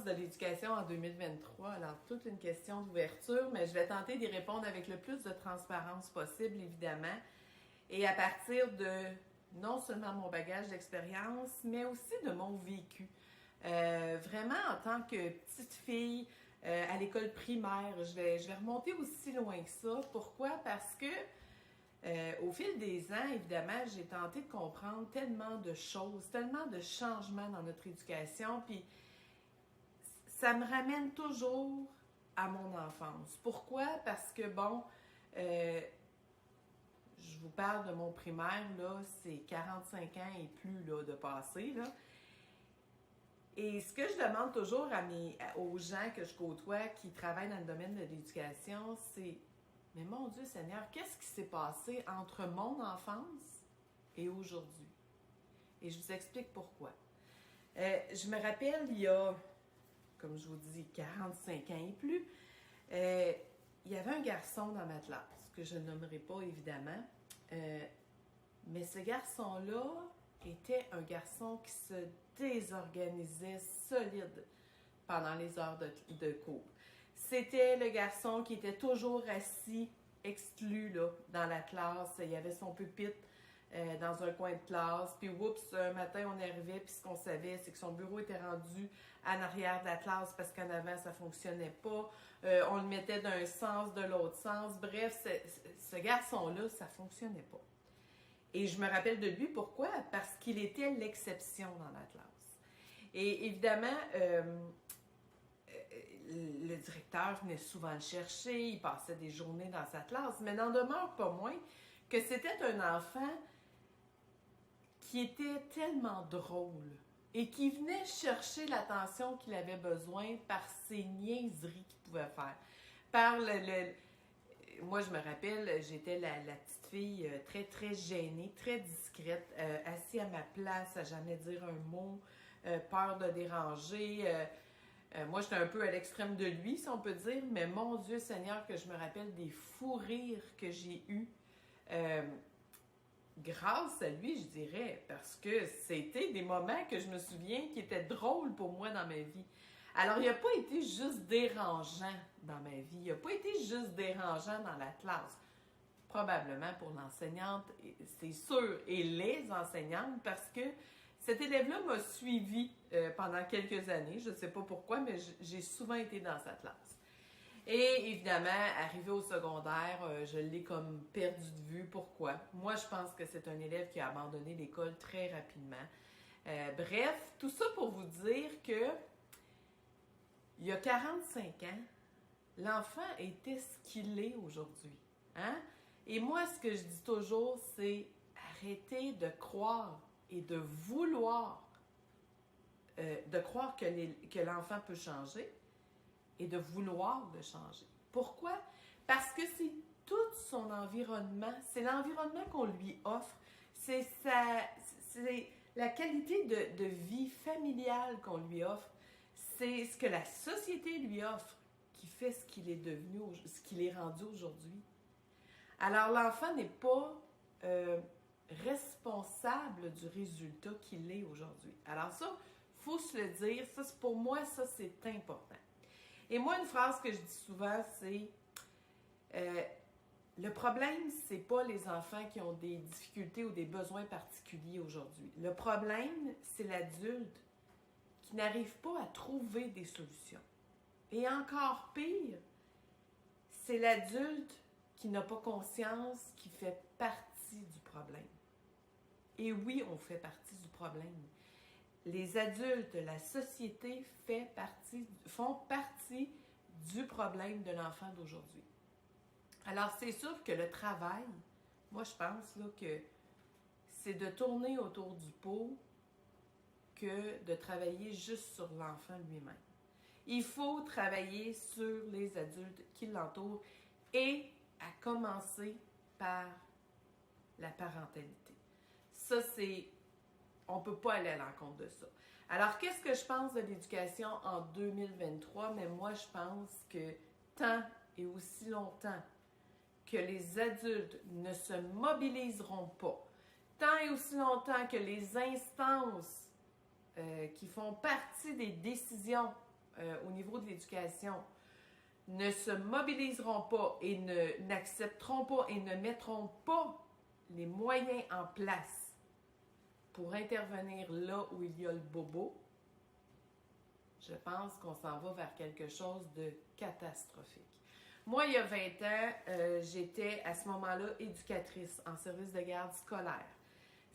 pense de l'éducation en 2023? Alors, toute une question d'ouverture, mais je vais tenter d'y répondre avec le plus de transparence possible, évidemment, et à partir de non seulement mon bagage d'expérience, mais aussi de mon vécu. Vraiment, en tant que petite fille, à l'école primaire, je vais remonter aussi loin que ça. Pourquoi? Parce que au fil des ans, évidemment, j'ai tenté de comprendre tellement de choses, tellement de changements dans notre éducation, puis ça me ramène toujours à mon enfance. Pourquoi? Parce que, bon, je vous parle de mon primaire, là, c'est 45 ans et plus là, de passé, là. Et ce que je demande toujours aux gens que je côtoie qui travaillent dans le domaine de l'éducation, c'est « Mais mon Dieu Seigneur, qu'est-ce qui s'est passé entre mon enfance et aujourd'hui? » Et je vous explique pourquoi. Je me rappelle, il y a, comme je vous dis, 45 ans et plus, il y avait un garçon dans ma classe, que je ne nommerai pas évidemment, mais ce garçon-là était un garçon qui se désorganisait solide pendant les heures de cours. C'était le garçon qui était toujours assis, exclu là, dans la classe. Il y avait son pupitre dans un coin de classe. Puis, oups, un matin, on arrivait, puis ce qu'on savait, c'est que son bureau était rendu en arrière de la classe parce qu'en avant, ça fonctionnait pas. On le mettait d'un sens, de l'autre sens. Bref, ce garçon-là, ça fonctionnait pas. Et je me rappelle de lui, pourquoi? Parce qu'il était l'exception dans la classe. Et évidemment, le directeur venait souvent le chercher, il passait des journées dans sa classe, mais n'en demeure pas moins que c'était un enfant qui était tellement drôle et qui venait chercher l'attention qu'il avait besoin par ses niaiseries qu'il pouvait faire. Par moi, je me rappelle, j'étais la petite fille très, très gênée, très discrète, assise à ma place, à jamais dire un mot, peur de déranger. Moi, j'étais un peu à l'extrême de lui, si on peut dire, mais mon Dieu Seigneur, que je me rappelle des fous rires que j'ai eus grâce à lui, je dirais, parce que c'était des moments que je me souviens qui étaient drôles pour moi dans ma vie. Alors, il n'a pas été juste dérangeant dans ma vie, il n'a pas été juste dérangeant dans la classe. Probablement pour l'enseignante, c'est sûr, et les enseignantes, parce que cet élève-là m'a suivi pendant quelques années. Je ne sais pas pourquoi, mais j'ai souvent été dans sa classe. Et évidemment, arrivé au secondaire, je l'ai comme perdu de vue. Pourquoi? Moi, je pense que c'est un élève qui a abandonné l'école très rapidement. Bref, tout ça pour vous dire que il y a 45 ans, l'enfant était ce qu'il est aujourd'hui. Hein? Et moi, ce que je dis toujours, c'est arrêtez de croire et de vouloir, de croire que l'enfant peut changer et de vouloir le changer. Pourquoi? Parce que c'est tout son environnement, c'est l'environnement qu'on lui offre, c'est la qualité de vie familiale qu'on lui offre, c'est ce que la société lui offre qui fait ce qu'il est devenu, ce qu'il est rendu aujourd'hui. Alors, l'enfant n'est pas responsable du résultat qu'il est aujourd'hui. Alors ça, il faut se le dire, ça, pour moi, ça, c'est important. Et moi, une phrase que je dis souvent, c'est le problème, c'est pas les enfants qui ont des difficultés ou des besoins particuliers aujourd'hui. Le problème, c'est l'adulte qui n'arrive pas à trouver des solutions. Et encore pire, c'est l'adulte qui n'a pas conscience qu'il fait partie du problème. Et oui, on fait partie du problème. Les adultes, la société font partie du problème de l'enfant d'aujourd'hui. Alors, c'est sûr que le travail, moi, je pense là, que c'est de tourner autour du pot que de travailler juste sur l'enfant lui-même. Il faut travailler sur les adultes qui l'entourent et à commencer par la parentalité. Ça, on ne peut pas aller à l'encontre de ça. Alors, qu'est-ce que je pense de l'éducation en 2023? Mais moi, je pense que tant et aussi longtemps que les adultes ne se mobiliseront pas, tant et aussi longtemps que les instances qui font partie des décisions au niveau de l'éducation ne se mobiliseront pas et n'accepteront pas et ne mettront pas les moyens en place pour intervenir là où il y a le bobo, je pense qu'on s'en va vers quelque chose de catastrophique. Moi, il y a 20 ans, j'étais à ce moment-là éducatrice en service de garde scolaire.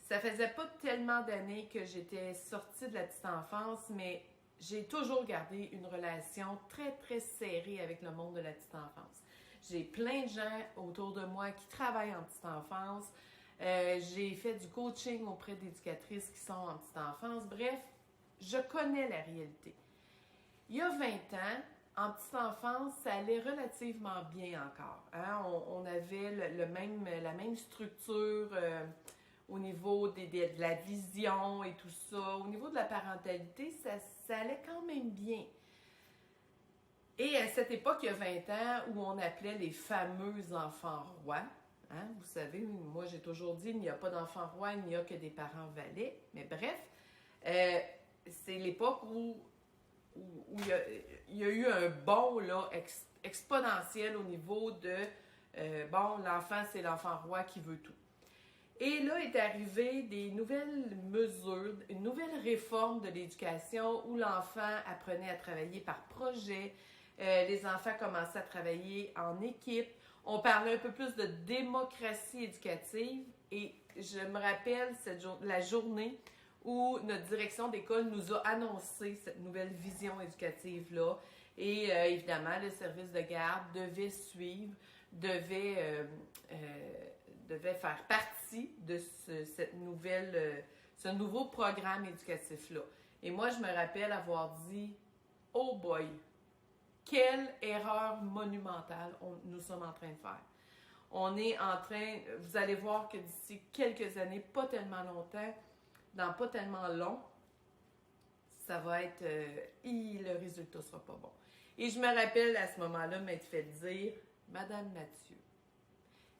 Ça faisait pas tellement d'années que j'étais sortie de la petite enfance, mais j'ai toujours gardé une relation très, très serrée avec le monde de la petite enfance. J'ai plein de gens autour de moi qui travaillent en petite enfance. J'ai fait du coaching auprès d'éducatrices qui sont en petite enfance. Bref, je connais la réalité. Il y a 20 ans, en petite enfance, ça allait relativement bien encore. Hein? On avait la même structure au niveau de la vision et tout ça. Au niveau de la parentalité, ça allait quand même bien. Et à cette époque, il y a 20 ans, où on appelait les fameux enfants rois, hein? Vous savez, moi j'ai toujours dit, il n'y a pas d'enfants rois, il n'y a que des parents valets. Mais bref, c'est l'époque où il y a eu un bond là, exponentiel au niveau de, l'enfant, c'est l'enfant roi qui veut tout. Et là est arrivé des nouvelles mesures, une nouvelle réforme de l'éducation où l'enfant apprenait à travailler par projet, les enfants commençaient à travailler en équipe, on parlait un peu plus de démocratie éducative et je me rappelle la journée où notre direction d'école nous a annoncé cette nouvelle vision éducative-là. Et évidemment, le service de garde devait suivre, devait faire partie de ce nouveau programme éducatif-là. Et moi, je me rappelle avoir dit « Oh boy! Quelle erreur monumentale nous sommes en train de faire! » On est en train, vous allez voir que d'ici quelques années, pas tellement longtemps, dans pas tellement long, ça va être... le résultat sera pas bon. Et je me rappelle à ce moment-là m'être fait dire « Madame Mathieu,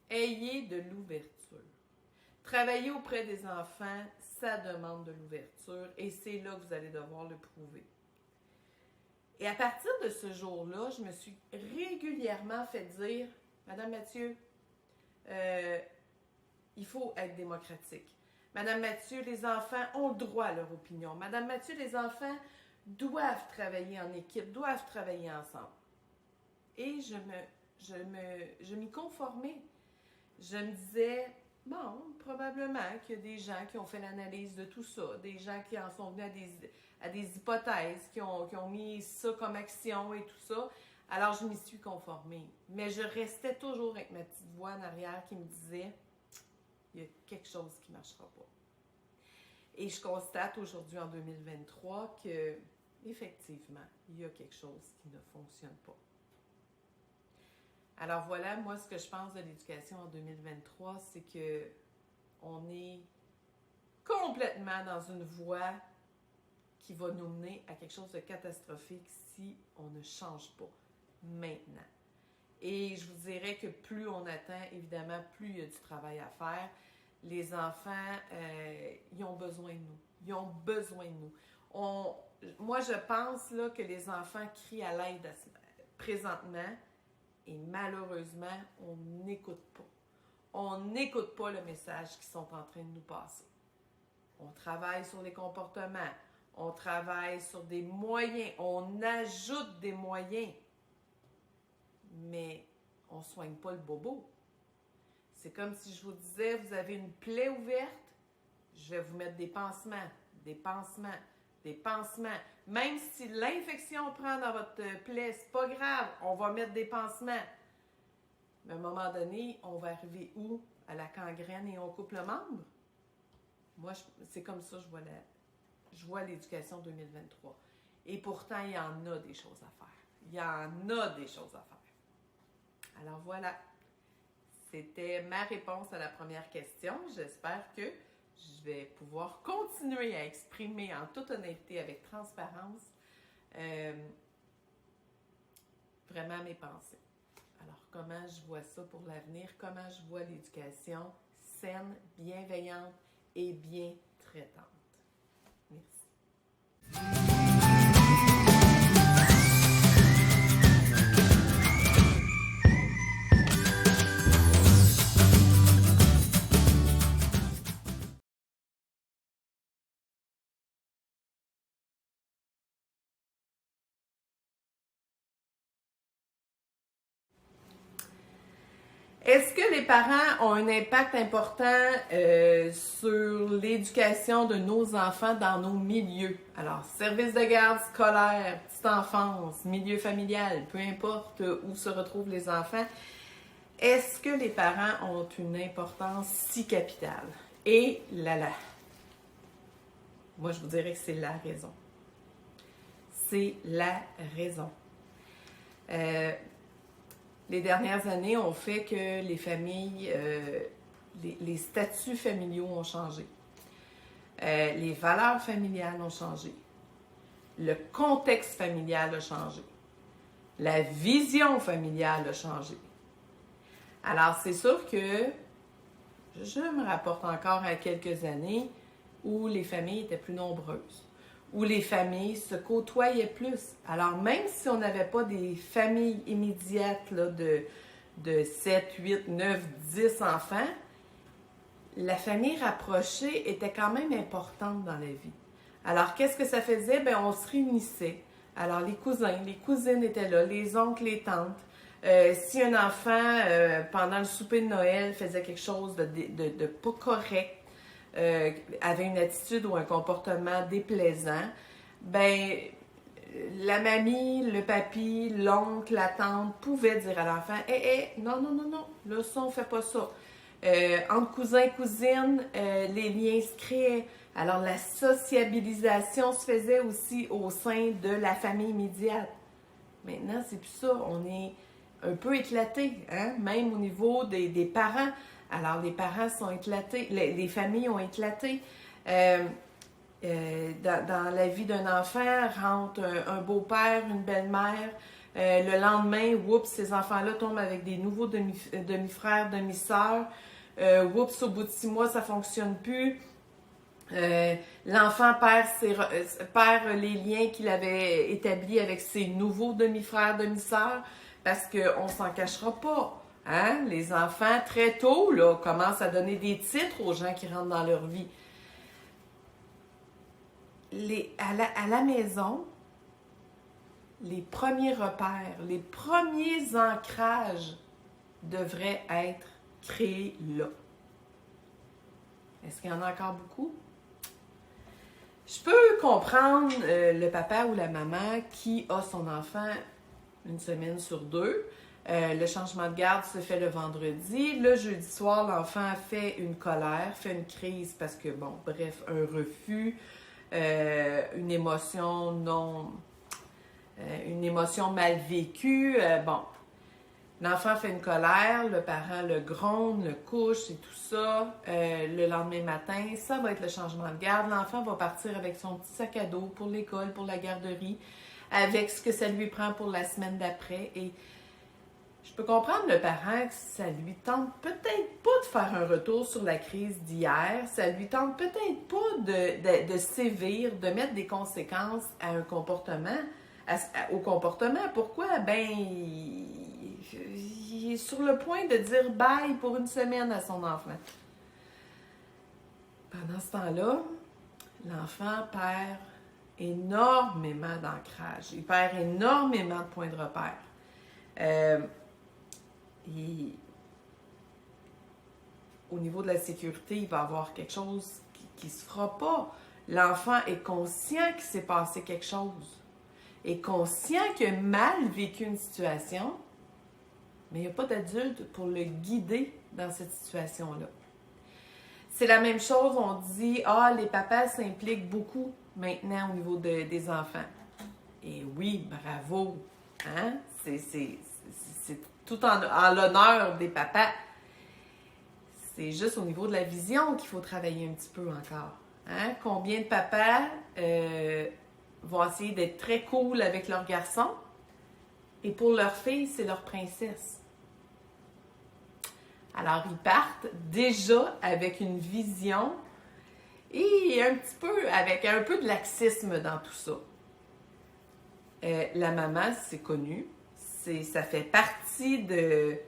ayez de l'ouverture. Travailler auprès des enfants, ça demande de l'ouverture et c'est là que vous allez devoir le prouver. » Et à partir de ce jour-là, je me suis régulièrement fait dire « Madame Mathieu, il faut être démocratique. Madame Mathieu, les enfants ont le droit à leur opinion. Madame Mathieu, les enfants doivent travailler en équipe, doivent travailler ensemble. » Et je m'y conformais. Je me disais, bon, probablement qu'il y a des gens qui ont fait l'analyse de tout ça, des gens qui en sont venus à des hypothèses, qui ont mis ça comme action et tout ça. Alors, je m'y suis conformée. Mais je restais toujours avec ma petite voix en arrière qui me disait, il y a quelque chose qui ne marchera pas. Et je constate aujourd'hui, en 2023, que effectivement, il y a quelque chose qui ne fonctionne pas. Alors voilà, moi, ce que je pense de l'éducation en 2023, c'est que on est complètement dans une voie qui va nous mener à quelque chose de catastrophique si on ne change pas maintenant. Et je vous dirais que plus on attend, évidemment, plus il y a du travail à faire. Les enfants, ils ont besoin de nous. Ils ont besoin de nous. Moi, je pense là, que les enfants crient à l'aide présentement et malheureusement, on n'écoute pas. On n'écoute pas le message qu'ils sont en train de nous passer. On travaille sur les comportements, on travaille sur des moyens, on ajoute des moyens, mais on ne soigne pas le bobo. C'est comme si je vous disais, vous avez une plaie ouverte, je vais vous mettre des pansements, des pansements, des pansements. Même si l'infection prend dans votre plaie, c'est pas grave, on va mettre des pansements. Mais à un moment donné, on va arriver où? À la gangrène et on coupe le membre? Moi, c'est comme ça que je vois l'éducation 2023. Et pourtant, il y en a des choses à faire. Il y en a des choses à faire. Alors voilà, c'était ma réponse à la première question. J'espère que je vais pouvoir continuer à exprimer en toute honnêteté, avec transparence, vraiment mes pensées. Alors, comment je vois ça pour l'avenir? Comment je vois l'éducation saine, bienveillante et bien traitante? Merci. Est-ce que les parents ont un impact important sur l'éducation de nos enfants dans nos milieux? Alors, service de garde scolaire, petite enfance, milieu familial, peu importe où se retrouvent les enfants, est-ce que les parents ont une importance si capitale? Et moi je vous dirais que c'est la raison. C'est la raison. Les dernières années ont fait que les familles, les statuts familiaux ont changé. Les valeurs familiales ont changé. Le contexte familial a changé. La vision familiale a changé. Alors, c'est sûr que je me rapporte encore à quelques années où les familles étaient plus nombreuses, où les familles se côtoyaient plus. Alors, même si on n'avait pas des familles immédiates là, de 7, 8, 9, 10 enfants, la famille rapprochée était quand même importante dans la vie. Alors, qu'est-ce que ça faisait? Bien, on se réunissait. Alors, les cousins, les cousines étaient là, les oncles, les tantes. Si un enfant, pendant le souper de Noël, faisait quelque chose de pas correct, avait une attitude ou un comportement déplaisant, ben la mamie, le papy, l'oncle, la tante pouvaient dire à l'enfant « non, non, non, non, là, ça, on fait pas ça. » Entre cousins et cousines, les liens se créaient. Alors, la sociabilisation se faisait aussi au sein de la famille immédiate. Maintenant, c'est plus ça. On est un peu éclaté, hein? Même au niveau des parents. Alors, les parents sont éclatés, les familles ont éclaté. Dans la vie d'un enfant, rentre un beau-père, une belle-mère. Le lendemain, oups, ces enfants-là tombent avec des nouveaux demi-frères, demi-sœurs. Oups, au bout de 6 mois, ça ne fonctionne plus. L'enfant perd les liens qu'il avait établis avec ses nouveaux demi-frères, demi-sœurs, parce qu'on ne s'en cachera pas. Hein? Les enfants, très tôt, là, commencent à donner des titres aux gens qui rentrent dans leur vie. À la maison, les premiers repères, les premiers ancrages devraient être créés là. Est-ce qu'il y en a encore beaucoup? Je peux comprendre le papa ou la maman qui a son enfant une semaine sur 2. Le changement de garde se fait le vendredi. Le jeudi soir, l'enfant fait une colère, fait une crise parce que, bon, bref, un refus, une émotion une émotion mal vécue. Bon, l'enfant fait une colère, le parent le gronde, le couche et tout ça. Le lendemain matin, ça va être le changement de garde. L'enfant va partir avec son petit sac à dos pour l'école, pour la garderie, avec ce que ça lui prend pour la semaine d'après. Et je peux comprendre le parent que ça lui tente peut-être pas de faire un retour sur la crise d'hier, ça lui tente peut-être pas de sévir, de mettre des conséquences à un comportement, au comportement. Pourquoi? Ben, il est sur le point de dire bye pour une semaine à son enfant. Pendant ce temps-là, l'enfant perd énormément d'ancrage, il perd énormément de points de repère. Au niveau de la sécurité, il va y avoir quelque chose qui ne se fera pas. L'enfant est conscient qu'il s'est passé quelque chose, est conscient qu'il a mal vécu une situation, mais il n'y a pas d'adulte pour le guider dans cette situation-là. C'est la même chose, on dit « Ah, les papas s'impliquent beaucoup maintenant au niveau des enfants. » Et oui, bravo! Hein? C'est tout en l'honneur des papas. C'est juste au niveau de la vision qu'il faut travailler un petit peu encore. Hein? Combien de papas vont essayer d'être très cool avec leurs garçons et pour leur fille, c'est leur princesse. Alors, ils partent déjà avec une vision et un petit peu, avec un peu de laxisme dans tout ça. La maman, c'est connu. Ça fait partie de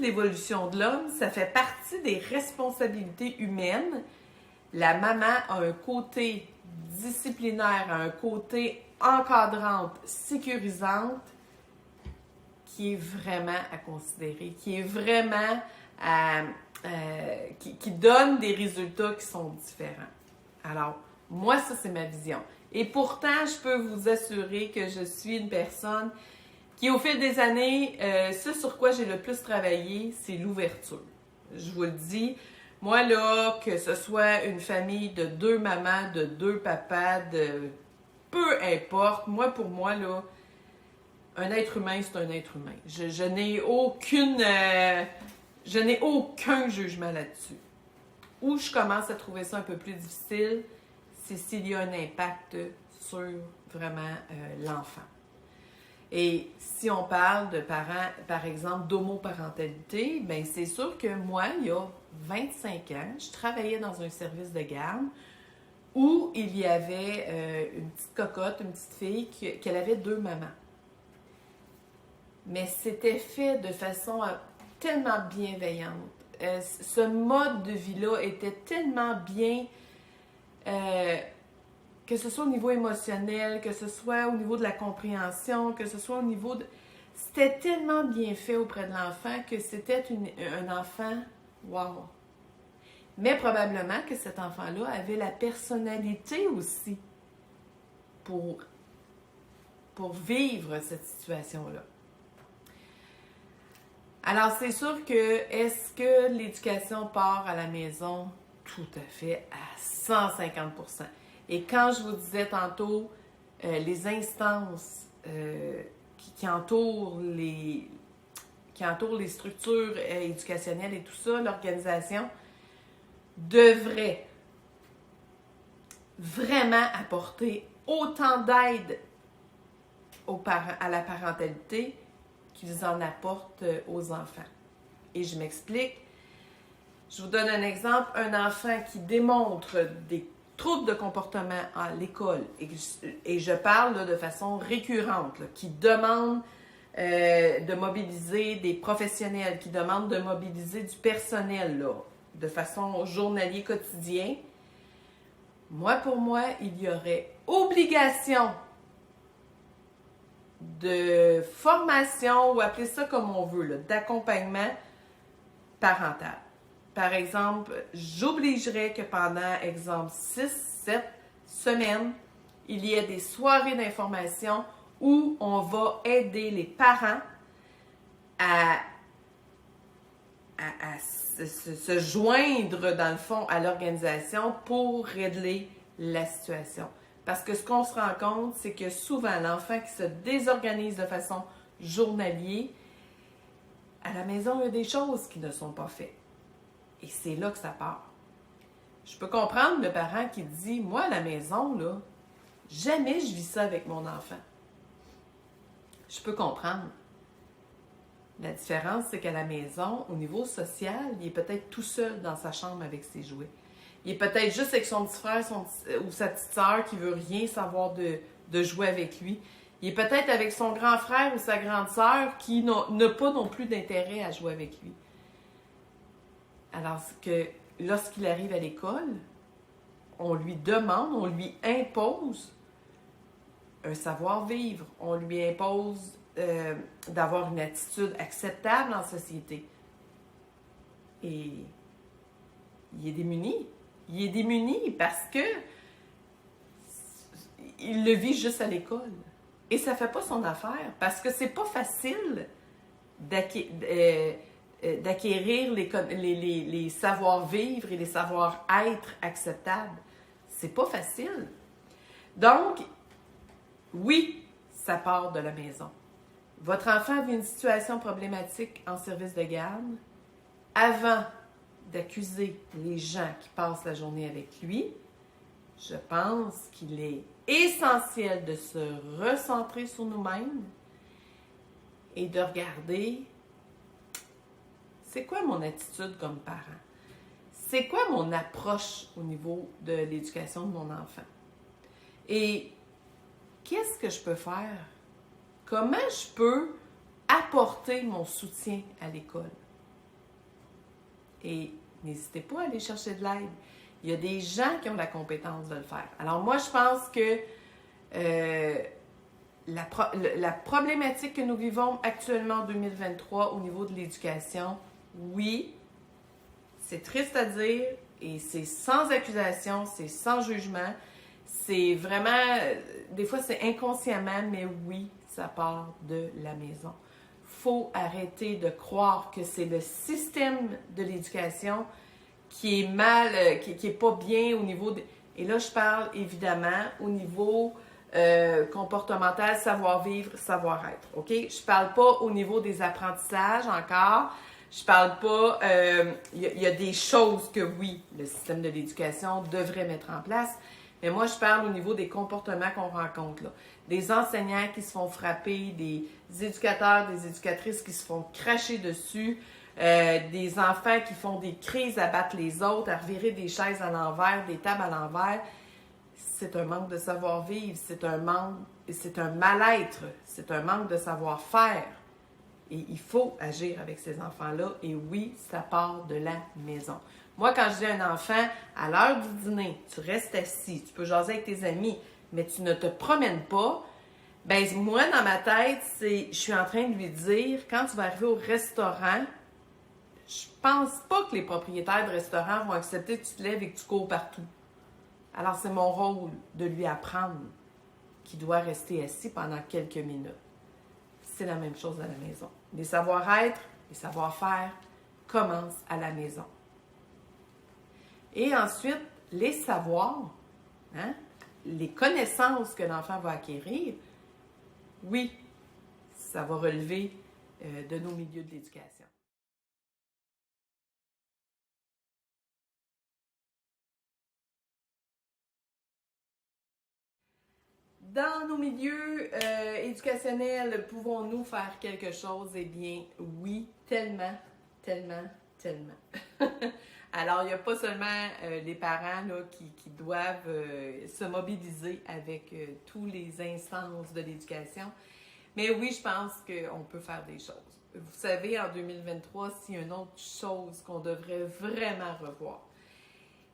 l'évolution de l'homme, ça fait partie des responsabilités humaines. La maman a un côté disciplinaire, a un côté encadrante, sécurisante, qui est vraiment à considérer, qui est vraiment qui donne des résultats qui sont différents. Alors, moi, ça, c'est ma vision. Et pourtant, je peux vous assurer que je suis une personne qui, au fil des années, ce sur quoi j'ai le plus travaillé, c'est l'ouverture. Je vous le dis, moi, là, que ce soit une famille de 2 mamans, de 2 papas, de peu importe, moi, pour moi, là, un être humain, c'est un être humain. Je n'ai aucun jugement là-dessus. Où je commence à trouver ça un peu plus difficile, c'est s'il y a un impact sur vraiment l'enfant. Et si on parle de parents, par exemple, d'homoparentalité, bien c'est sûr que moi, il y a 25 ans, je travaillais dans un service de garde où il y avait une petite cocotte, une petite fille, qu'elle avait 2 mamans. Mais c'était fait de façon tellement bienveillante. Ce mode de vie-là était tellement bien, que ce soit au niveau émotionnel, que ce soit au niveau de la compréhension, que ce soit au niveau de... C'était tellement bien fait auprès de l'enfant que c'était un enfant, wow! Mais probablement que cet enfant-là avait la personnalité aussi pour vivre cette situation-là. Alors, c'est sûr que, est-ce que l'éducation part à la maison? Tout à fait, à 150%. Et quand je vous disais tantôt, les instances qui entourent les structures éducationnelles et tout ça, l'organisation devrait vraiment apporter autant d'aide à la parentalité qu'ils en apportent aux enfants. Et je m'explique. Je vous donne un exemple. Un enfant qui démontre des troubles de comportement à l'école, et je parle là, de façon récurrente, là, qui demande de mobiliser des professionnels, qui demande de mobiliser du personnel là, de façon journalier quotidien, pour moi, il y aurait obligation de formation, ou appelez ça comme on veut, là, d'accompagnement parental. Par exemple, j'obligerais que pendant, exemple, 6-7 semaines, il y ait des soirées d'information où on va aider les parents à se joindre, dans le fond, à l'organisation pour régler la situation. Parce que ce qu'on se rend compte, c'est que souvent, l'enfant qui se désorganise de façon journalière, à la maison, il y a des choses qui ne sont pas faites. Et c'est là que ça part. Je peux comprendre le parent qui dit, moi, à la maison, là, jamais je vis ça avec mon enfant. Je peux comprendre. La différence, c'est qu'à la maison, au niveau social, il est peut-être tout seul dans sa chambre avec ses jouets. Il est peut-être juste avec son petit frère ou sa petite sœur qui veut rien savoir de jouer avec lui. Il est peut-être avec son grand frère ou sa grande sœur qui n'a pas non plus d'intérêt à jouer avec lui. Alors que lorsqu'il arrive à l'école, on lui demande, on lui impose un savoir-vivre. On lui impose d'avoir une attitude acceptable en société. Et il est démuni. Il est démuni parce que il le vit juste à l'école. Et ça ne fait pas son affaire parce que c'est pas facile d'acquérir les savoir-vivre et les savoir-être acceptables. C'est pas facile. Donc, oui, ça part de la maison. Votre enfant vit une situation problématique en service de garde. Avant d'accuser les gens qui passent la journée avec lui, je pense qu'il est essentiel de se recentrer sur nous-mêmes et de regarder c'est quoi mon attitude comme parent? C'est quoi mon approche au niveau de l'éducation de mon enfant? Et qu'est-ce que je peux faire? Comment je peux apporter mon soutien à l'école? Et n'hésitez pas à aller chercher de l'aide. Il y a des gens qui ont la compétence de le faire. Alors moi, je pense que la problématique que nous vivons actuellement en 2023 au niveau de l'éducation, oui, c'est triste à dire et c'est sans accusation, c'est sans jugement. C'est vraiment, des fois c'est inconsciemment, mais oui, ça part de la maison. Faut arrêter de croire que c'est le système de l'éducation qui est mal, qui est pas bien au niveau de... Et là, je parle évidemment au niveau comportemental, savoir-vivre, savoir-être, OK? Je parle pas au niveau des apprentissages encore. Je parle pas... y a des choses que, oui, le système de l'éducation devrait mettre en place, mais moi, je parle au niveau des comportements qu'on rencontre, là. Des enseignants qui se font frapper, des éducateurs, des éducatrices qui se font cracher dessus, des enfants qui font des crises à battre les autres, à revirer des chaises à l'envers, des tables à l'envers. C'est un manque de savoir-vivre, c'est un mal-être, c'est un manque de savoir-faire. Et il faut agir avec ces enfants-là. Et oui, ça part de la maison. Moi, quand je dis à un enfant, à l'heure du dîner, tu restes assis, tu peux jaser avec tes amis, mais tu ne te promènes pas, ben moi, dans ma tête, je suis en train de lui dire, quand tu vas arriver au restaurant, je pense pas que les propriétaires de restaurants vont accepter que tu te lèves et que tu cours partout. Alors, c'est mon rôle de lui apprendre qu'il doit rester assis pendant quelques minutes. C'est la même chose à la maison. Les savoir-être, les savoir-faire commencent à la maison. Et ensuite, les savoirs, hein, les connaissances que l'enfant va acquérir, oui, ça va relever de nos milieux de l'éducation. Dans nos milieux éducationnels, pouvons-nous faire quelque chose? Eh bien, oui, tellement, tellement, tellement. Alors, il n'y a pas seulement les parents là, qui doivent se mobiliser avec tous les instances de l'éducation, mais oui, je pense qu'on peut faire des choses. Vous savez, en 2023, s'il y a une autre chose qu'on devrait vraiment revoir,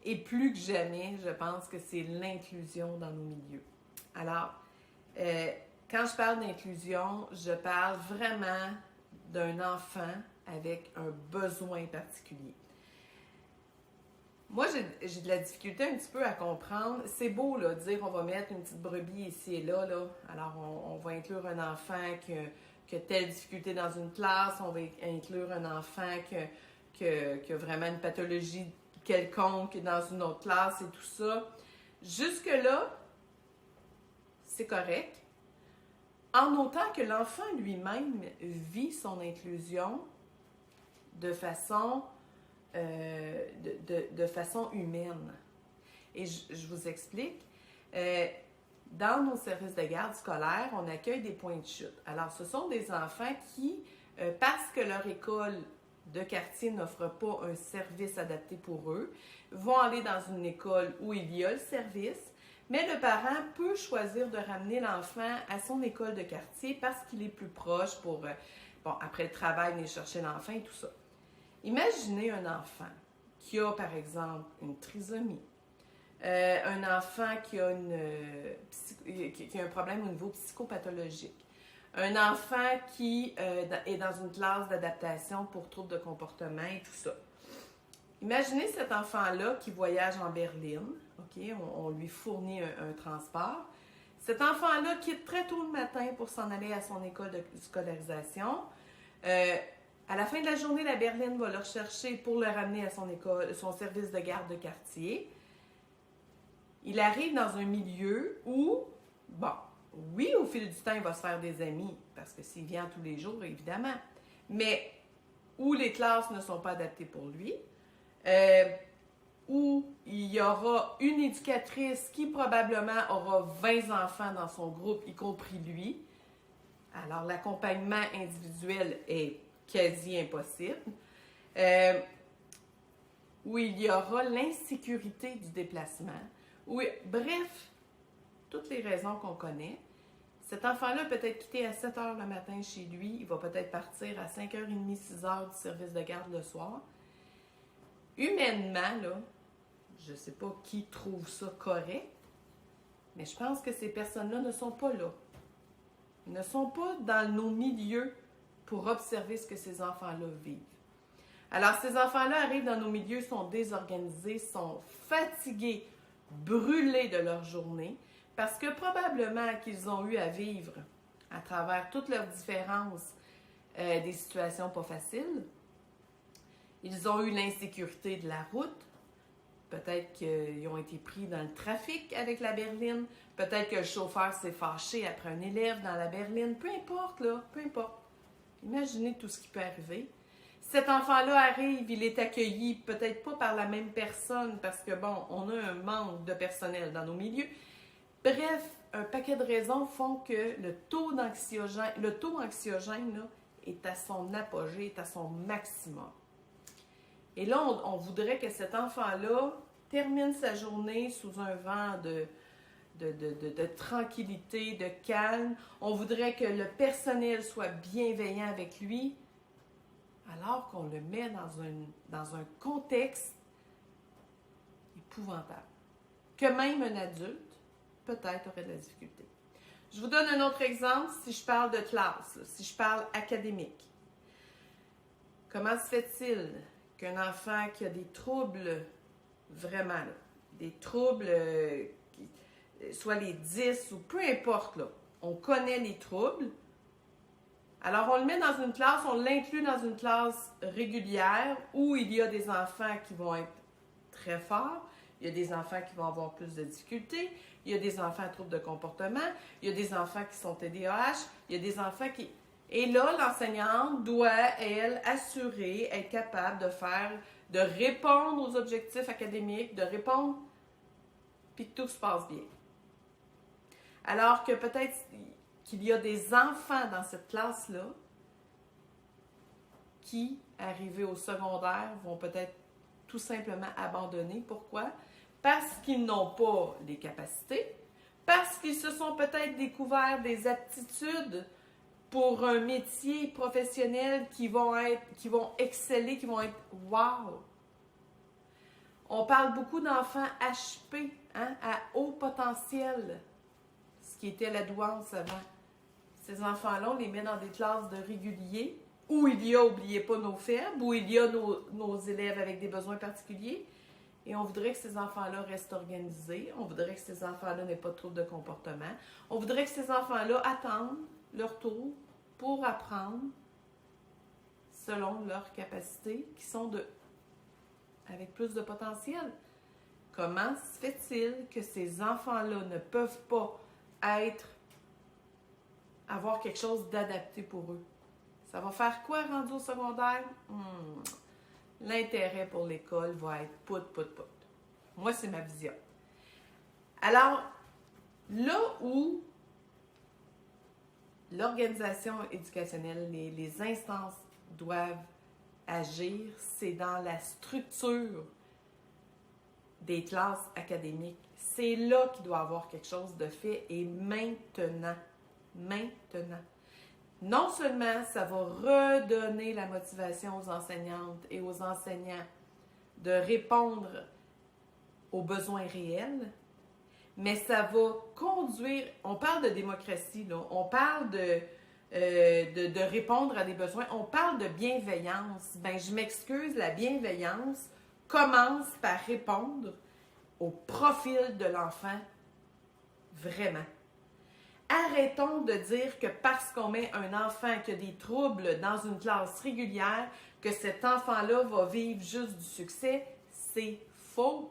et plus que jamais, je pense que c'est l'inclusion dans nos milieux. Alors, quand je parle d'inclusion, je parle vraiment d'un enfant avec un besoin particulier. Moi, j'ai de la difficulté un petit peu à comprendre. C'est beau, là, de dire on va mettre une petite brebis ici et là, là. Alors, on va inclure un enfant qui a telle difficulté dans une classe, on va inclure un enfant qui a vraiment une pathologie quelconque dans une autre classe et tout ça. Jusque-là, c'est correct, en autant que l'enfant lui-même vit son inclusion de façon, de façon humaine. Et je vous explique. Dans nos services de garde scolaire, on accueille des points de chute. Alors, ce sont des enfants qui, parce que leur école de quartier n'offre pas un service adapté pour eux, vont aller dans une école où il y a le service, mais le parent peut choisir de ramener l'enfant à son école de quartier parce qu'il est plus proche pour, après le travail, venir chercher l'enfant et tout ça. Imaginez un enfant qui a, par exemple, une trisomie, un enfant qui a un problème au niveau psychopathologique, un enfant qui est dans une classe d'adaptation pour troubles de comportement et tout ça. Imaginez cet enfant-là qui voyage en berline, OK? On lui fournit un transport. Cet enfant-là quitte très tôt le matin pour s'en aller à son école de scolarisation. À la fin de la journée, la berline va le rechercher pour le ramener à son école, son service de garde de quartier. Il arrive dans un milieu où, bon, oui, au fil du temps, il va se faire des amis, parce que s'il vient tous les jours, évidemment, mais où les classes ne sont pas adaptées pour lui, où il y aura une éducatrice qui probablement aura 20 enfants dans son groupe, y compris lui. Alors, l'accompagnement individuel est quasi impossible. Où il y aura l'insécurité du déplacement. Bref, toutes les raisons qu'on connaît. Cet enfant-là peut être quitté à 7 heures le matin chez lui. Il va peut-être partir à 5h30, 6h du service de garde le soir. Humainement, là, je ne sais pas qui trouve ça correct, mais je pense que ces personnes-là ne sont pas là Ils ne sont pas dans nos milieux pour observer ce que ces enfants-là vivent. Alors, ces enfants-là arrivent dans nos milieux, sont désorganisés, sont fatigués, brûlés de leur journée, parce que probablement qu'ils ont eu à vivre, à travers toutes leurs différences, des situations pas faciles. Ils ont eu l'insécurité de la route. Peut-être qu'ils ont été pris dans le trafic avec la berline. Peut-être que le chauffeur s'est fâché après un élève dans la berline. Peu importe, là, peu importe. Imaginez tout ce qui peut arriver. Cet enfant-là arrive, il est accueilli peut-être pas par la même personne parce que, bon, on a un manque de personnel dans nos milieux. Bref, un paquet de raisons font que le taux anxiogène là, est à son apogée, est à son maximum. Et là, on voudrait que cet enfant-là termine sa journée sous un vent de tranquillité, de calme. On voudrait que le personnel soit bienveillant avec lui, alors qu'on le met dans un contexte épouvantable. Que même un adulte, peut-être, aurait de la difficulté. Je vous donne un autre exemple si je parle de classe, si je parle académique. Comment se fait-il qu'un enfant qui a des troubles, vraiment, là, des troubles, soit les 10 ou peu importe, là, on connaît les troubles, alors on le met dans une classe, on l'inclut dans une classe régulière où il y a des enfants qui vont être très forts, il y a des enfants qui vont avoir plus de difficultés, il y a des enfants à troubles de comportement, il y a des enfants qui sont TDAH, il y a des enfants qui... Et là, l'enseignante doit, elle, assurer, être capable de répondre aux objectifs académiques, de répondre, puis que tout se passe bien. Alors que peut-être qu'il y a des enfants dans cette classe-là qui, arrivés au secondaire, vont peut-être tout simplement abandonner. Pourquoi? Parce qu'ils n'ont pas les capacités, parce qu'ils se sont peut-être découverts des aptitudes pour un métier professionnel qui vont exceller, qui vont être wow. On parle beaucoup d'enfants HP, hein, à haut potentiel, ce qui était la douance avant. Ces enfants-là, on les met dans des classes de réguliers, où il y a, n'oubliez pas, nos faibles, où il y a nos élèves avec des besoins particuliers, et on voudrait que ces enfants-là restent organisés, on voudrait que ces enfants-là n'aient pas de troubles de comportement, on voudrait que ces enfants-là attendent leur tour pour apprendre selon leurs capacités qui sont avec plus de potentiel. Comment se fait-il que ces enfants-là ne peuvent pas avoir quelque chose d'adapté pour eux? Ça va faire quoi rendu au secondaire? L'intérêt pour l'école va être pout. Moi, c'est ma vision. Alors, là où l'organisation éducationnelle, les instances doivent agir, c'est dans la structure des classes académiques. C'est là qu'il doit y avoir quelque chose de fait et maintenant. Non seulement ça va redonner la motivation aux enseignantes et aux enseignants de répondre aux besoins réels, mais ça va conduire, on parle de démocratie, là, on parle de répondre à des besoins, on parle de bienveillance. Ben, je m'excuse, la bienveillance commence par répondre au profil de l'enfant, vraiment. Arrêtons de dire que parce qu'on met un enfant qui a des troubles dans une classe régulière, que cet enfant-là va vivre juste du succès. C'est faux.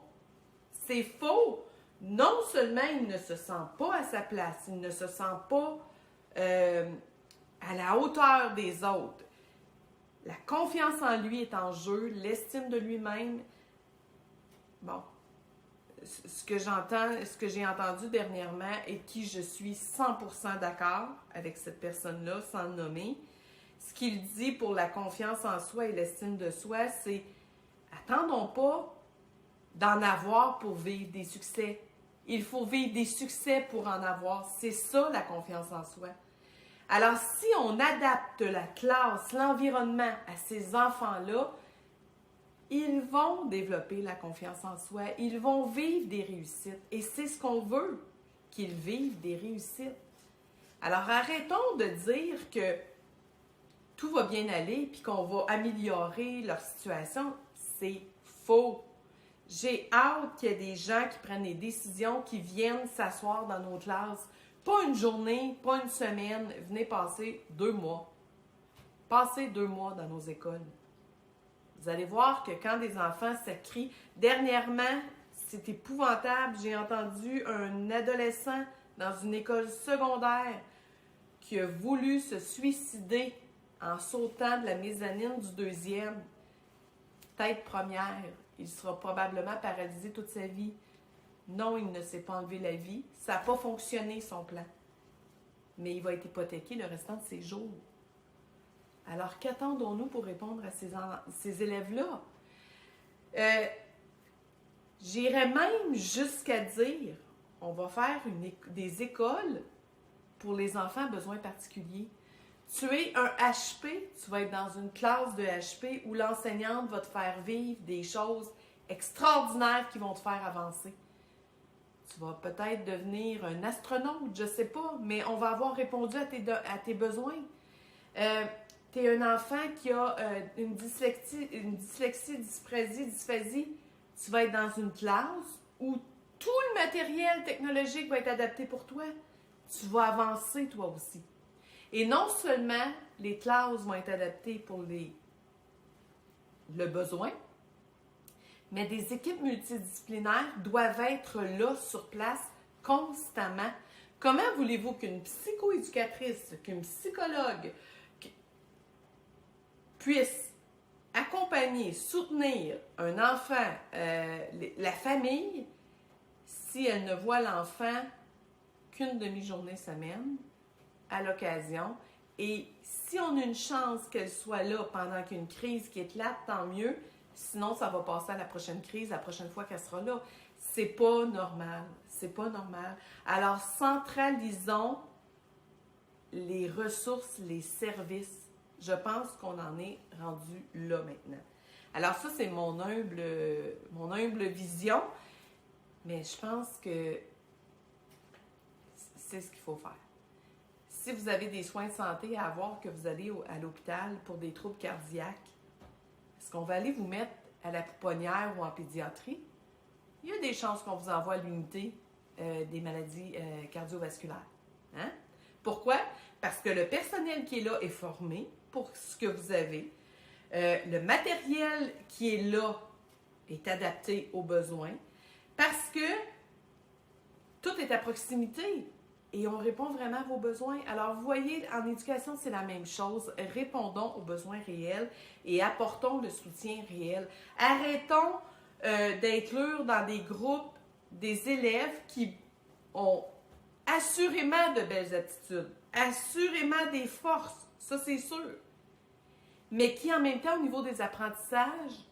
C'est faux. Non seulement il ne se sent pas à sa place, il ne se sent pas à la hauteur des autres. La confiance en lui est en jeu, l'estime de lui-même. Bon, ce que j'ai entendu dernièrement et qui je suis 100% d'accord avec cette personne-là, sans le nommer, ce qu'il dit pour la confiance en soi et l'estime de soi, c'est attendons pas d'en avoir pour vivre des succès. Il faut vivre des succès pour en avoir. C'est ça, la confiance en soi. Alors, si on adapte la classe, l'environnement à ces enfants-là, ils vont développer la confiance en soi. Ils vont vivre des réussites. Et c'est ce qu'on veut, qu'ils vivent des réussites. Alors arrêtons de dire que tout va bien aller puis qu'on va améliorer leur situation. C'est faux. J'ai hâte qu'il y ait des gens qui prennent des décisions, qui viennent s'asseoir dans nos classes. Pas une journée, pas une semaine. Venez passer 2 mois. Passez 2 mois dans nos écoles. Vous allez voir que quand des enfants s'écrient, dernièrement, c'est épouvantable. J'ai entendu un adolescent dans une école secondaire qui a voulu se suicider en sautant de la mezzanine du 2e. Tête première. Il sera probablement paralysé toute sa vie. Non, il ne s'est pas enlevé la vie. Ça n'a pas fonctionné, son plan. Mais il va être hypothéqué le restant de ses jours. Alors, qu'attendons-nous pour répondre à ces élèves-là? J'irais même jusqu'à dire, on va faire des écoles pour les enfants à besoins particuliers. Tu es un HP, tu vas être dans une classe de HP où l'enseignante va te faire vivre des choses extraordinaires qui vont te faire avancer. Tu vas peut-être devenir un astronaute, je ne sais pas, mais on va avoir répondu à tes besoins. Tu es un enfant qui a une dyslexie, dysphasie. Tu vas être dans une classe où tout le matériel technologique va être adapté pour toi. Tu vas avancer toi aussi. Et non seulement les classes vont être adaptées pour le besoin, mais des équipes multidisciplinaires doivent être là sur place constamment. Comment voulez-vous qu'une psychoéducatrice, qu'une psychologue puisse accompagner, soutenir un enfant, la famille, si elle ne voit l'enfant qu'une demi-journée semaine, à l'occasion, et si on a une chance qu'elle soit là pendant qu'il y a une crise qui éclate, tant mieux, sinon ça va passer à la prochaine crise, la prochaine fois qu'elle sera là. C'est pas normal, c'est pas normal. Alors centralisons les ressources, les services. Je pense qu'on en est rendu là maintenant. Alors ça, c'est mon humble vision, mais je pense que c'est ce qu'il faut faire. Si vous avez des soins de santé à avoir, que vous allez à l'hôpital pour des troubles cardiaques, est-ce qu'on va aller vous mettre à la pouponnière ou en pédiatrie? Il y a des chances qu'on vous envoie à l'unité des maladies cardiovasculaires. Hein? Pourquoi? Parce que le personnel qui est là est formé pour ce que vous avez. Le matériel qui est là est adapté aux besoins. Parce que tout est à proximité. Et on répond vraiment à vos besoins. Alors, vous voyez, en éducation, c'est la même chose. Répondons aux besoins réels et apportons le soutien réel. Arrêtons d'inclure dans des groupes des élèves qui ont assurément de belles aptitudes, assurément des forces, ça c'est sûr, mais qui en même temps, au niveau des apprentissages,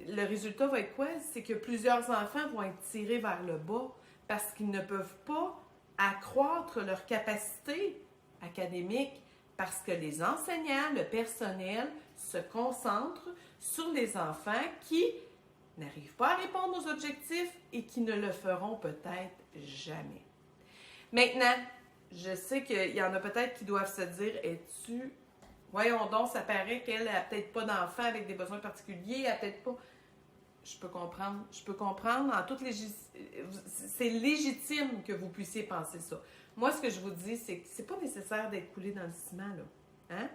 le résultat va être quoi? C'est que plusieurs enfants vont être tirés vers le bas, parce qu'ils ne peuvent pas accroître leur capacité académique parce que les enseignants, le personnel se concentrent sur les enfants qui n'arrivent pas à répondre aux objectifs et qui ne le feront peut-être jamais. Maintenant, je sais qu'il y en a peut-être qui doivent se dire, es-tu... Voyons donc, ça paraît qu'elle n'a peut-être pas d'enfant avec des besoins particuliers, elle n'a peut-être pas... Je peux comprendre. C'est légitime que vous puissiez penser ça. Moi, ce que je vous dis, c'est que c'est pas nécessaire d'être coulé dans le ciment, là. Hein?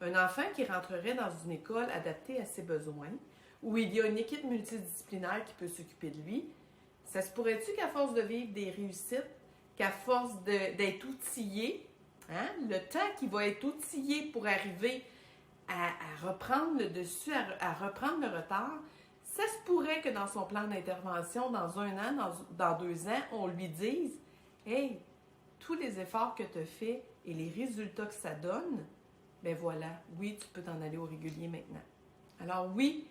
Un enfant qui rentrerait dans une école adaptée à ses besoins, où il y a une équipe multidisciplinaire qui peut s'occuper de lui, ça se pourrait-tu qu'à force de vivre des réussites, qu'à force d'être outillé, hein, le temps qu'il va être outillé pour arriver à reprendre le dessus, à reprendre le retard, ça se pourrait que dans son plan d'intervention, dans 1 an, dans 2 ans, on lui dise « Hey, tous les efforts que tu as faits et les résultats que ça donne, ben voilà, oui, tu peux t'en aller au régulier maintenant. » Alors oui,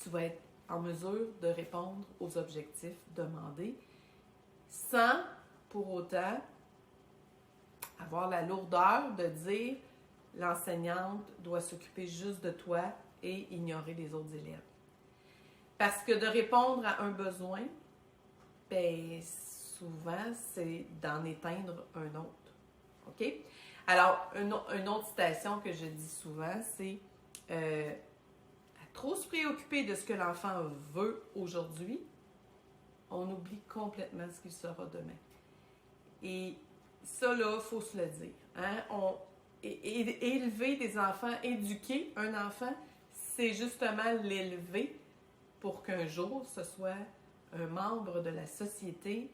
tu vas être en mesure de répondre aux objectifs demandés sans, pour autant, avoir la lourdeur de dire « L'enseignante doit s'occuper juste de toi et ignorer les autres élèves. » Parce que de répondre à un besoin, ben, souvent, c'est d'en éteindre un autre. OK? Alors, une autre citation que je dis souvent, c'est à trop se préoccuper de ce que l'enfant veut aujourd'hui, on oublie complètement ce qu'il sera demain. Et ça, là, il faut se le dire. Hein? Élever des enfants, éduquer un enfant, c'est justement l'élever pour qu'un jour, ce soit un membre de la société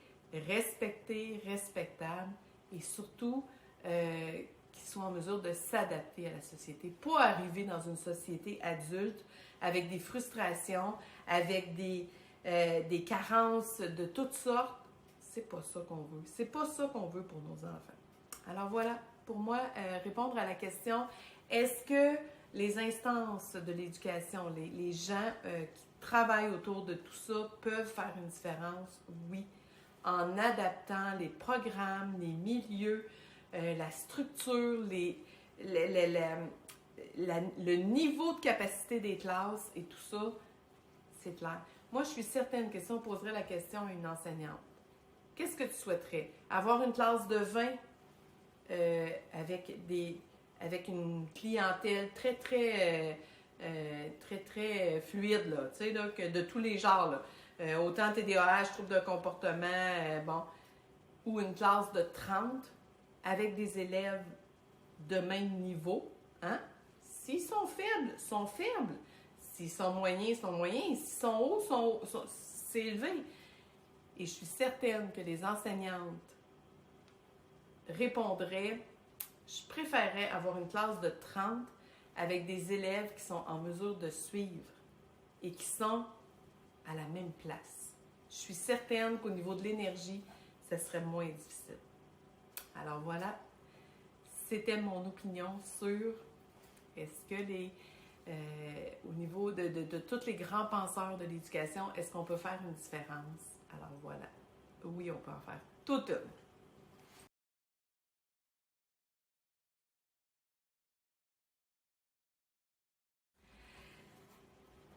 respecté, respectable et surtout qui soit en mesure de s'adapter à la société. Pas arriver dans une société adulte avec des frustrations, avec des carences de toutes sortes. C'est pas ça qu'on veut. C'est pas ça qu'on veut pour nos enfants. Alors voilà, pour moi, répondre à la question, est-ce que les instances de l'éducation, les gens qui travaillent autour de tout ça peuvent faire une différence? Oui. En adaptant les programmes, les milieux, la structure, le niveau de capacité des classes et tout ça, c'est clair. Moi, je suis certaine que si on poserait la question à une enseignante, qu'est-ce que tu souhaiterais? Avoir une classe de 20 avec une clientèle très, très fluide, là, tu sais, là, que de tous les genres, là. Autant TDAH, troubles de comportement, ou une classe de 30 avec des élèves de même niveau, hein? S'ils sont faibles, sont faibles. S'ils sont moyens, sont moyens. S'ils sont hauts, c'est élevé. Et je suis certaine que les enseignantes répondraient, je préférerais avoir une classe de 30 avec des élèves qui sont en mesure de suivre et qui sont à la même place. Je suis certaine qu'au niveau de l'énergie, ça serait moins difficile. Alors voilà, c'était mon opinion sur est-ce que au niveau de tous les grands penseurs de l'éducation, est-ce qu'on peut faire une différence? Alors voilà, oui, on peut en faire toute une.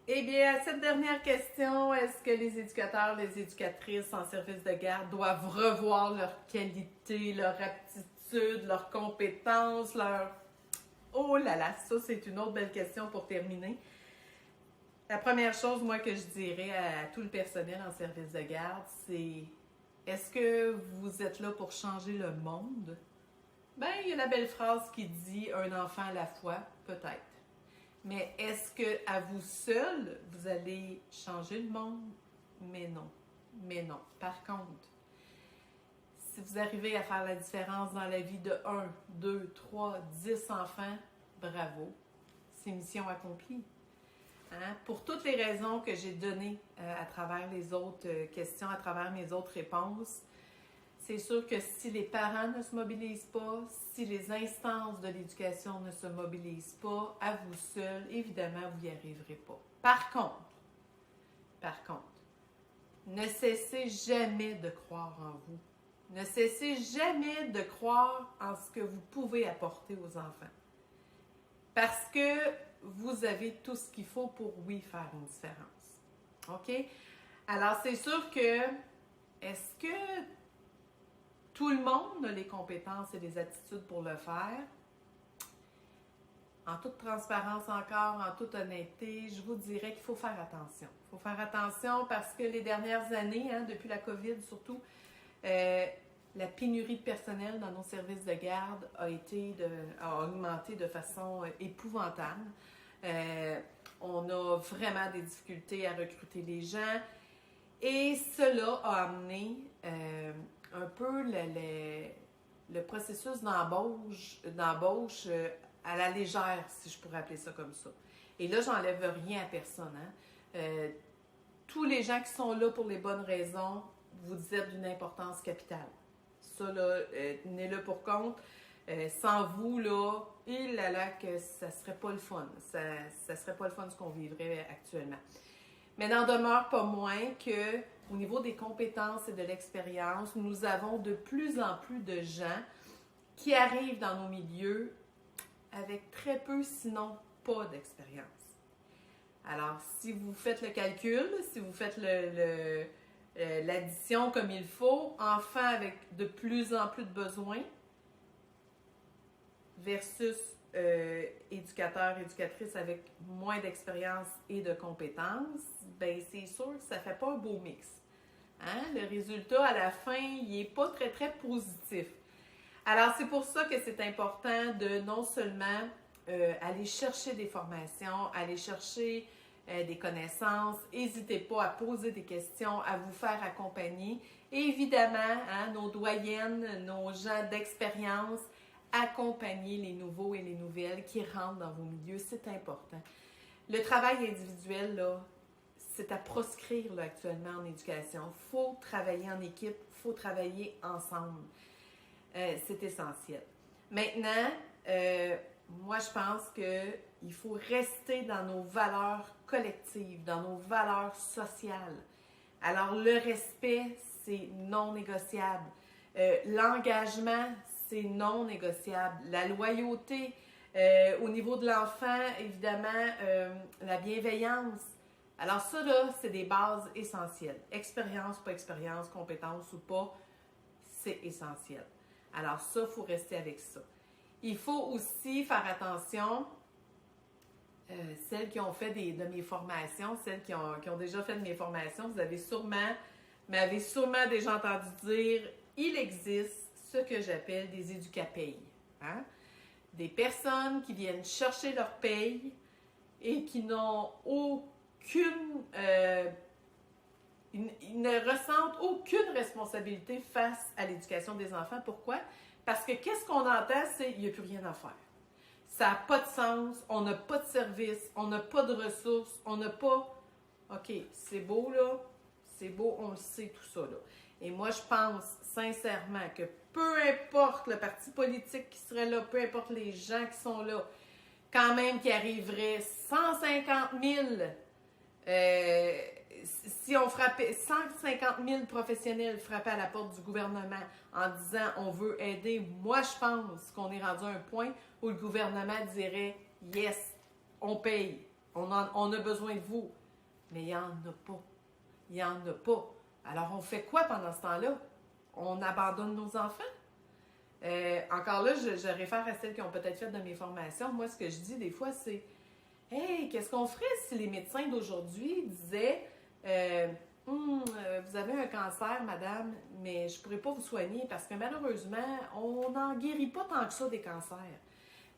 Eh bien, à cette dernière question, est-ce que les éducateurs, les éducatrices en service de garde doivent revoir leur qualité, leur aptitude, leurs compétences, leur... Oh là là, ça c'est une autre belle question pour terminer. La première chose, moi, que je dirais à tout le personnel en service de garde, c'est est-ce que vous êtes là pour changer le monde? Ben, il y a la belle phrase qui dit un enfant à la fois, peut-être. Mais est-ce que à vous seul, vous allez changer le monde? Mais non. Mais non. Par contre, si vous arrivez à faire la différence dans la vie de 1, 2, 3, 10 enfants, bravo. C'est mission accomplie. Hein? Pour toutes les raisons que j'ai données à travers les autres questions, à travers mes autres réponses, c'est sûr que si les parents ne se mobilisent pas, si les instances de l'éducation ne se mobilisent pas, à vous seul, évidemment, vous n'y arriverez pas. Par contre, ne cessez jamais de croire en vous. Ne cessez jamais de croire en ce que vous pouvez apporter aux enfants. Parce que vous avez tout ce qu'il faut pour, oui, faire une différence. OK? Alors, c'est sûr que, est-ce que tout le monde a les compétences et les attitudes pour le faire? En toute transparence encore, en toute honnêteté, je vous dirais qu'il faut faire attention. Il faut faire attention parce que les dernières années, hein, depuis la COVID surtout, la pénurie de personnel dans nos services de garde a augmenté de façon épouvantable. On a vraiment des difficultés à recruter les gens et cela a amené un peu le processus d'embauche à la légère, si je pourrais appeler ça comme ça. Et là, j'enlève rien à personne. Hein? Tous les gens qui sont là pour les bonnes raisons, vous êtes d'une importance capitale. Ça, là, tenez-le pour compte. Sans vous, là, que ça serait pas le fun. Ça serait pas le fun ce qu'on vivrait actuellement. Mais n'en demeure pas moins que, au niveau des compétences et de l'expérience, nous avons de plus en plus de gens qui arrivent dans nos milieux avec très peu, sinon pas d'expérience. Alors, si vous faites le calcul, si vous faites l'addition comme il faut, enfant avec de plus en plus de besoins, versus éducateur, éducatrice avec moins d'expérience et de compétences, ben c'est sûr que ça fait pas un beau mix. Hein? Le résultat, à la fin, il n'est pas très, très positif. Alors, c'est pour ça que c'est important de non seulement aller chercher des formations, aller chercher des connaissances, n'hésitez pas à poser des questions, à vous faire accompagner. Et évidemment, hein, nos doyennes, nos gens d'expérience, accompagner les nouveaux et les nouvelles qui rentrent dans vos milieux, c'est important. Le travail individuel, là, c'est à proscrire là, actuellement en éducation. Il faut travailler en équipe, il faut travailler ensemble. C'est essentiel. Maintenant, moi, je pense qu'il faut rester dans nos valeurs collectives, dans nos valeurs sociales. Alors, le respect, c'est non négociable. L'engagement, c'est non négociable. La loyauté, au niveau de l'enfant, évidemment, la bienveillance. Alors ça, là, c'est des bases essentielles. Expérience, pas expérience, compétence ou pas, c'est essentiel. Alors ça, il faut rester avec ça. Il faut aussi faire attention, celles qui ont fait de mes formations, celles qui ont déjà fait de mes formations, m'avez sûrement déjà entendu dire, il existe ce que j'appelle des éducapayes. Hein? Des personnes qui viennent chercher leur paye et qui n'ont ils ne ressentent aucune responsabilité face à l'éducation des enfants. Pourquoi? Parce que qu'est-ce qu'on entend, c'est qu'il n'y a plus rien à faire. Ça n'a pas de sens, on n'a pas de service, on n'a pas de ressources, on n'a pas... OK, c'est beau là, c'est beau, on le sait tout ça là. Et moi, je pense sincèrement que peu importe le parti politique qui serait là, peu importe les gens qui sont là, quand même qu'il arriverait 150 000... si on frappait 150 000 professionnels frappaient à la porte du gouvernement en disant on veut aider, moi je pense qu'on est rendu à un point où le gouvernement dirait yes, on paye, on a besoin de vous. Mais il n'y en a pas. Il n'y en a pas. Alors on fait quoi pendant ce temps-là? On abandonne nos enfants? Encore là, je réfère à celles qui ont peut-être fait de mes formations. Moi, ce que je dis des fois, c'est hey, qu'est-ce qu'on ferait si les médecins d'aujourd'hui disaient vous avez un cancer, madame, mais je ne pourrais pas vous soigner parce que malheureusement, on n'en guérit pas tant que ça des cancers.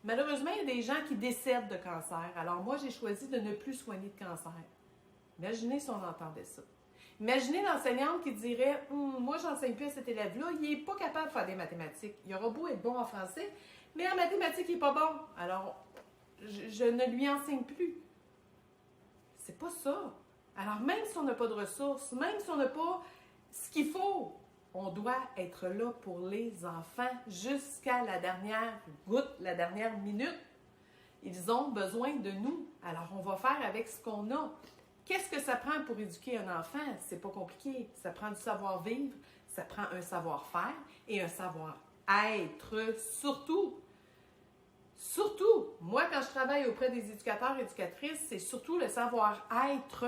Malheureusement, il y a des gens qui décèdent de cancer. Alors moi, j'ai choisi de ne plus soigner de cancer. Imaginez si on entendait ça. Imaginez l'enseignante qui dirait moi, j'enseigne plus à cet élève-là, il n'est pas capable de faire des mathématiques. Il aura beau être bon en français, mais en mathématiques, il n'est pas bon. Alors, je ne lui enseigne plus. C'est pas ça. Alors, même si on n'a pas de ressources, même si on n'a pas ce qu'il faut, on doit être là pour les enfants jusqu'à la dernière goutte, la dernière minute. Ils ont besoin de nous. Alors, on va faire avec ce qu'on a. Qu'est-ce que ça prend pour éduquer un enfant? C'est pas compliqué. Ça prend du savoir-vivre, ça prend un savoir-faire et un savoir-être surtout. Surtout, moi, quand je travaille auprès des éducateurs et éducatrices, c'est surtout le savoir-être.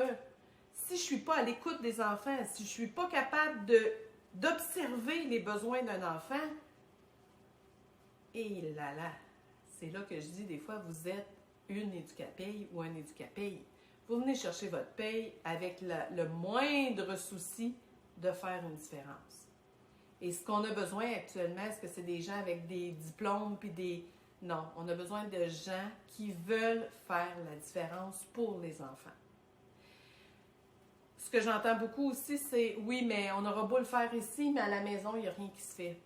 Si je ne suis pas à l'écoute des enfants, si je ne suis pas capable d'observer les besoins d'un enfant, et là, c'est là que je dis des fois, vous êtes une éducapaye ou un éducapaye. Vous venez chercher votre paye avec le moindre souci de faire une différence. Et ce qu'on a besoin actuellement, est-ce que c'est des gens avec des diplômes puis des... Non, on a besoin de gens qui veulent faire la différence pour les enfants. Ce que j'entends beaucoup aussi, c'est oui, mais on aura beau le faire ici, mais à la maison, il n'y a rien qui se fait.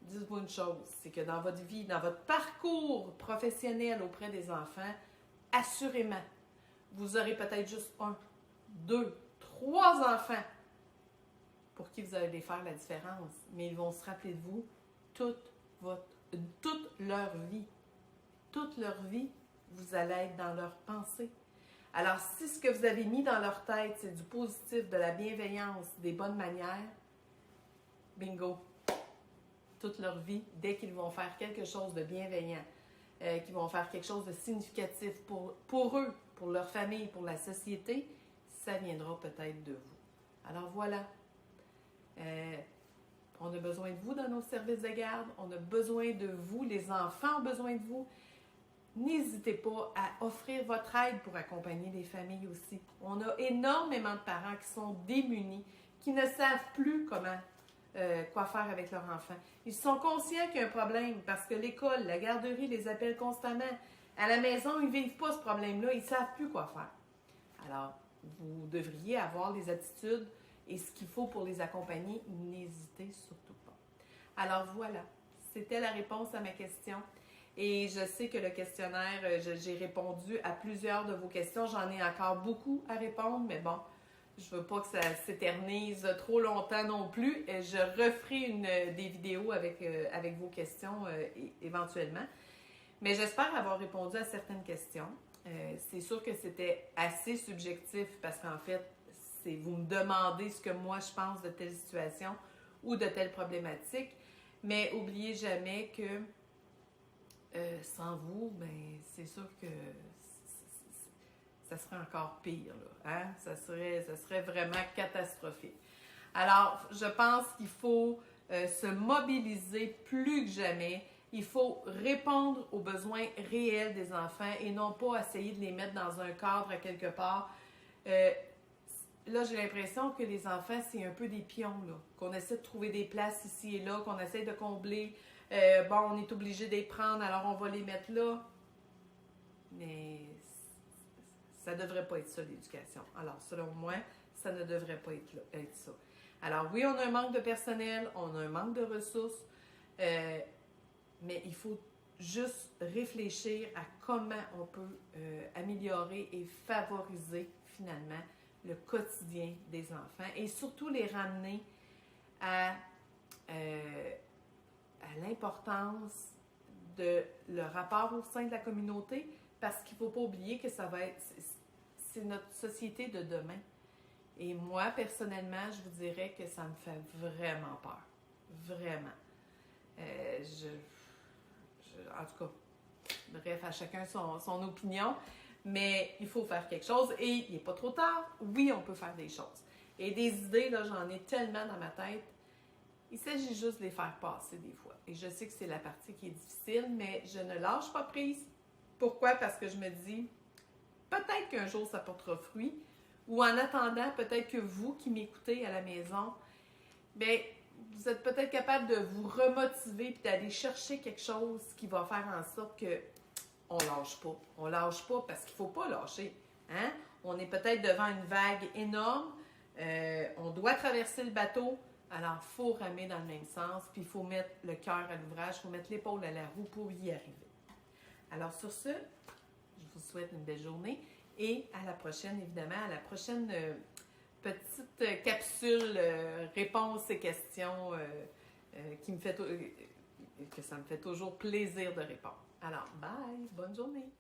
Dites-vous une chose, c'est que dans votre vie, dans votre parcours professionnel auprès des enfants, assurément, vous aurez peut-être juste 1, 2, 3 enfants pour qui vous allez faire la différence, mais ils vont se rappeler de vous toute leur vie. Toute leur vie, vous allez être dans leur pensée. Alors, si ce que vous avez mis dans leur tête, c'est du positif, de la bienveillance, des bonnes manières, bingo! Toute leur vie, dès qu'ils vont faire quelque chose de bienveillant, qu'ils vont faire quelque chose de significatif pour eux, pour leur famille, pour la société, ça viendra peut-être de vous. Alors voilà, On a besoin de vous dans nos services de garde, on a besoin de vous, les enfants ont besoin de vous. N'hésitez pas à offrir votre aide pour accompagner les familles aussi. On a énormément de parents qui sont démunis, qui ne savent plus quoi faire avec leurs enfants. Ils sont conscients qu'il y a un problème parce que l'école, la garderie les appelle constamment. À la maison, ils ne vivent pas ce problème-là, ils ne savent plus quoi faire. Alors, vous devriez avoir les attitudes et ce qu'il faut pour les accompagner. N'hésitez surtout pas. Alors voilà, c'était la réponse à ma question. Et je sais que le questionnaire, j'ai répondu à plusieurs de vos questions. J'en ai encore beaucoup à répondre, mais bon, je ne veux pas que ça s'éternise trop longtemps non plus. Je referai des vidéos avec vos questions éventuellement. Mais j'espère avoir répondu à certaines questions. C'est sûr que c'était assez subjectif parce qu'en fait, vous me demandez ce que moi je pense de telle situation ou de telle problématique. Mais n'oubliez jamais que sans vous, ben, c'est sûr que ça serait encore pire. Là, hein? Ça serait vraiment catastrophique. Alors, je pense qu'il faut se mobiliser plus que jamais. Il faut répondre aux besoins réels des enfants et non pas essayer de les mettre dans un cadre à quelque part. Là, j'ai l'impression que les enfants, c'est un peu des pions, là, qu'on essaie de trouver des places ici et là, qu'on essaie de combler. Bon, on est obligé de les prendre, alors on va les mettre là. Mais ça ne devrait pas être ça, l'éducation. Alors, selon moi, ça ne devrait pas être ça. Alors, oui, on a un manque de personnel, on a un manque de ressources, mais il faut juste réfléchir à comment on peut améliorer et favoriser, finalement, le quotidien des enfants et surtout les ramener à l'importance de leur rapport au sein de la communauté parce qu'il ne faut pas oublier que c'est notre société de demain. Et moi, personnellement, je vous dirais que ça me fait vraiment peur. Vraiment. En tout cas, bref, à chacun son opinion. Mais il faut faire quelque chose et il n'est pas trop tard. Oui, on peut faire des choses. Et des idées, là, j'en ai tellement dans ma tête. Il s'agit juste de les faire passer des fois. Et je sais que c'est la partie qui est difficile, mais je ne lâche pas prise. Pourquoi? Parce que je me dis, peut-être qu'un jour ça portera fruit. Ou en attendant, peut-être que vous qui m'écoutez à la maison, bien, vous êtes peut-être capable de vous remotiver et d'aller chercher quelque chose qui va faire en sorte que on lâche pas. On lâche pas parce qu'il ne faut pas lâcher. Hein? On est peut-être devant une vague énorme. On doit traverser le bateau. Alors, il faut ramer dans le même sens. Puis, il faut mettre le cœur à l'ouvrage. Il faut mettre l'épaule à la roue pour y arriver. Alors, sur ce, je vous souhaite une belle journée. Et à la prochaine, évidemment, à la prochaine petite capsule réponses et questions que ça me fait toujours plaisir de répondre. Alors, bye! Bonne journée!